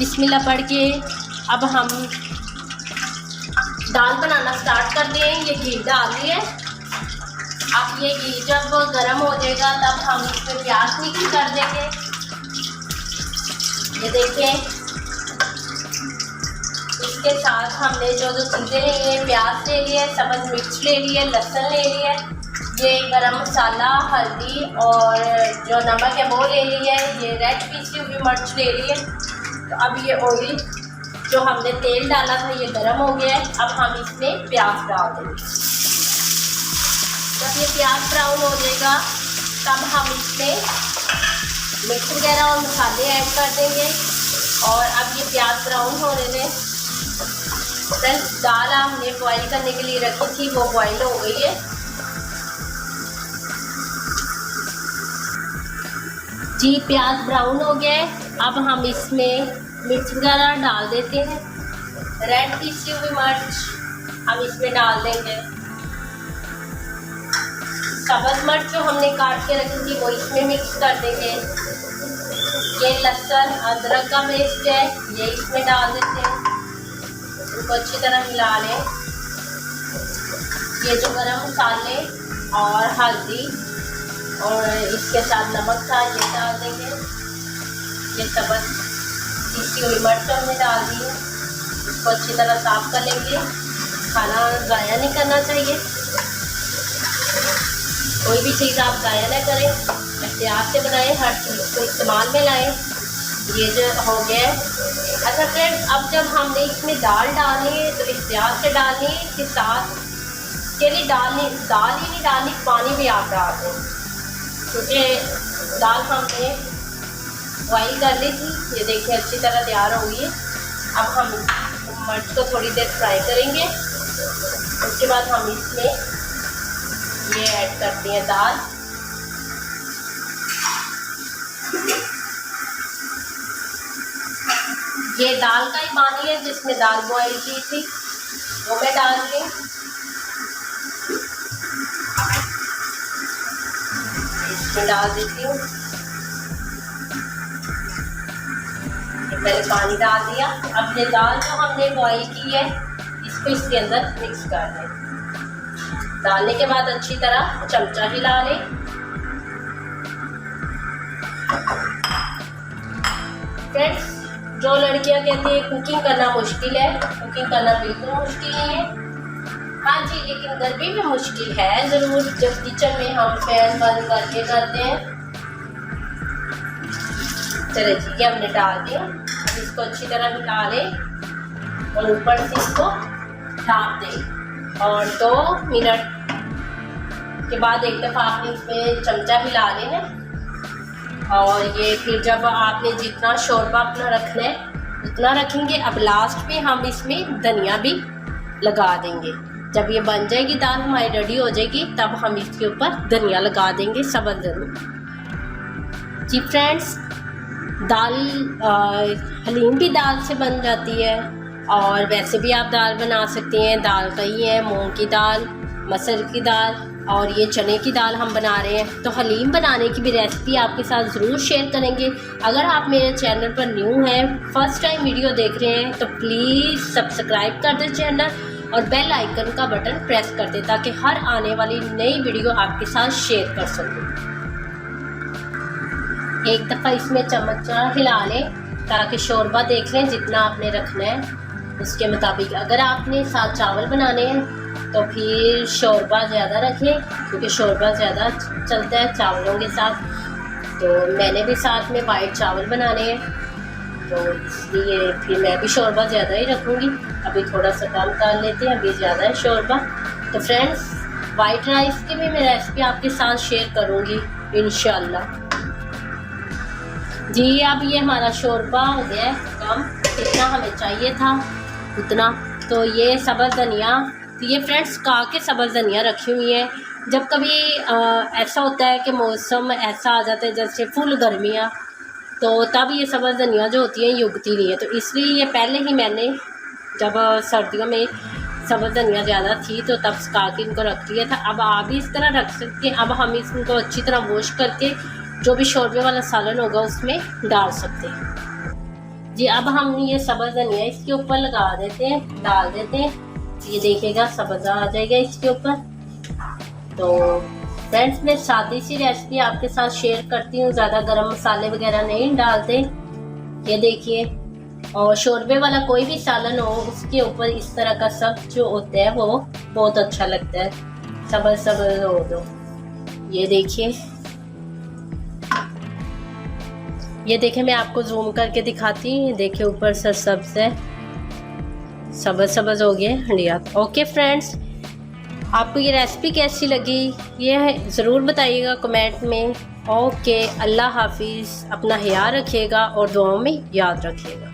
बिस्मिल्लाह पढ़ के अब हम दाल बनाना स्टार्ट कर दें। ये घी डाल दिए। अब ये घी जब गर्म हो जाएगा तब हम इसमें प्याज मिक्स कर देंगे। ये देखें, इसके साथ हमने जो चीज़ें ली है, प्याज ले लिए, सब्ज़ मिर्च ले लिए, लहसुन ले लिए, ये गरम मसाला, हल्दी और जो नमक है वो ले लिया है। ये रेड पीसी हुई मिर्च ले ली है। तो अब ये ऑयल जो हमने तेल डाला था ये गरम हो गया है। अब हम इसमें प्याज डाल देंगे। जब ये प्याज ब्राउन हो जाएगा तब हम इसमें मिर्च वगैरह और मसाले ऐड कर देंगे। और अब ये प्याज ब्राउन होने दें। फ्रेंड्स, दाल हमने बॉईल करने के लिए रखी थी, वो बॉईल हो गई है। जी, प्याज ब्राउन हो गया है। अब हम इसमें मिर्च वगैरह डाल देते हैं। रेड पीसी हुई मिर्च हम इसमें डाल देंगे। सब्ज़ मिर्च जो हमने काट के रखी थी वो इसमें मिक्स कर देंगे। ये लहसुन अदरक का पेस्ट है, ये इसमें डाल देते हैं। इनको अच्छी तरह मिला लें। ये जो गरम मसाले और हल्दी और इसके साथ नमक था ये डाल देंगे। ये सब्ज़ पीसी हुई मिर्च हमने डाल दी है। इसको अच्छी तरह साफ कर लेंगे। खाना ज़ाया नहीं करना चाहिए, कोई भी चीज़ आप ज़ाया ना करें, एहतियात से बनाएं, हर चीज़ को इस्तेमाल में लाएं। ये जो हो गया है। अच्छा फ्रेंड्स, अब जब हमने इसमें दाल डालनी है तो एहतियात से डालनी है। इसके साथ के लिए दाल ही नहीं डालनी, पानी भी आप डाल दें, क्योंकि दाल हमने बॉईल कर ली थी। ये देखिए अच्छी तरह तैयार हो गई है। अब हम मिर्च को थोड़ी देर फ्राई करेंगे। उसके बाद हम इसमें ये ऐड करते हैं दाल। ये दाल का ही पानी है जिसमें दाल बॉईल की थी, वो मैं डाल रही हूँ। इसमें डाल देती हूँ। मैंने पानी डाल दिया। अब ये दाल जो हमने बॉईल की है इसको इसके अंदर मिक्स कर दें। डालने के बाद अच्छी तरह चमचा हिला लें। फ्रेंड्स, जो लड़कियां कहती हैं कुकिंग करना मुश्किल है, कुकिंग करना बिल्कुल मुश्किल नहीं है। हाँ जी, लेकिन गर्मी में मुश्किल है ज़रूर, जब किचन में हम फैन बंद करके करते हैं। चले जी, ये हमने डाल दिया। इसको अच्छी तरह हिला लें और ऊपर से इसको ढाँप दें। और 2 मिनट के बाद एक दफ़ा आपने इसमें चमचा हिला लेना। और ये फिर जब आपने जितना शोरबा अपना रखना है उतना रखेंगे। अब लास्ट में हम इसमें धनिया भी लगा देंगे। जब ये बन जाएगी दाल हमारी रेडी हो जाएगी तब हम इसके ऊपर धनिया लगा देंगे, सब्ज़ धनिया। जी फ्रेंड्स, दाल हलीम भी दाल से बन जाती है और वैसे भी आप दाल बना सकते हैं। दाल कई है, मूंग की दाल, मसूर की दाल और ये चने की दाल हम बना रहे हैं। तो हलीम बनाने की भी रेसिपी आपके साथ ज़रूर शेयर करेंगे। अगर आप मेरे चैनल पर न्यू हैं, फर्स्ट टाइम वीडियो देख रहे हैं, तो प्लीज़ सब्सक्राइब कर दें चैनल और बेल आइकन का बटन प्रेस कर दें ताकि हर आने वाली नई वीडियो आपके साथ शेयर कर सकूँ। एक दफ़ा इसमें चमचा हिला लें ताकि शोरबा देख लें जितना आपने रखना है उसके मुताबिक। अगर आपने साथ चावल बनाने हैं तो फिर शोरबा ज़्यादा रखें, क्योंकि शोरबा ज़्यादा चलता है चावलों के साथ। तो मैंने भी साथ में वाइट चावल बनाने हैं, तो इसलिए फिर मैं भी शोरबा ज़्यादा ही रखूँगी। अभी थोड़ा सा कम कर लेते हैं, अभी ज़्यादा है शोरबा। तो फ्रेंड्स, वाइट राइस की भी मैं रेसिपी आपके साथ शेयर करूँगी इंशाल्लाह। जी, अब ये हमारा शोरबा हो गया है कम, जितना हमें चाहिए था उतना। तो ये सब्ज़ धनिया, तो ये फ्रेंड्स का के सब्ज़ धनिया रखी हुई है। जब कभी ऐसा होता है कि मौसम ऐसा आ जाता है जैसे फुल गर्मियाँ, तो तब ये सब्ज़ धनिया जो होती है ये उगती नहीं है। तो इसलिए ये पहले ही मैंने जब सर्दियों में सब्ज़ धनिया ज़्यादा थी तो तब सुखा के इनको रख लिया था। अब आप भी इस तरह रख सकते हैं। अब हम इसको अच्छी तरह वॉश करके जो भी शोरबे वाला सालन होगा उसमें डाल सकते हैं। जी। अब हम ये सब्ज़ धनिया इसके ऊपर लगा देते हैं, डाल देते हैं। ये देखिएगा सब्ज़ आ जाएगा इसके ऊपर। तो फ्रेंड्स मैं सादी सी रेसिपी आपके साथ शेयर करती हूँ, ज़्यादा गरम मसाले वगैरह नहीं डालते। ये देखिए, और शोरबे वाला कोई भी सालन हो उसके ऊपर इस तरह का सब जो होता है वो बहुत अच्छा लगता है, सब्ज़ सब्ज़ हो तो। ये देखिए, ये देखिए मैं आपको जूम करके दिखाती हूँ। देखिए ऊपर से सब्ज़ है, सब्ज़ सब्ज़ हो गए हंडिया। ओके फ्रेंड्स, आपको ये रेसिपी कैसी लगी ये ज़रूर बताइएगा कमेंट में। ओके, अल्लाह हाफिज़, अपना ख्याल रखिएगा और दुआओं में याद रखिएगा।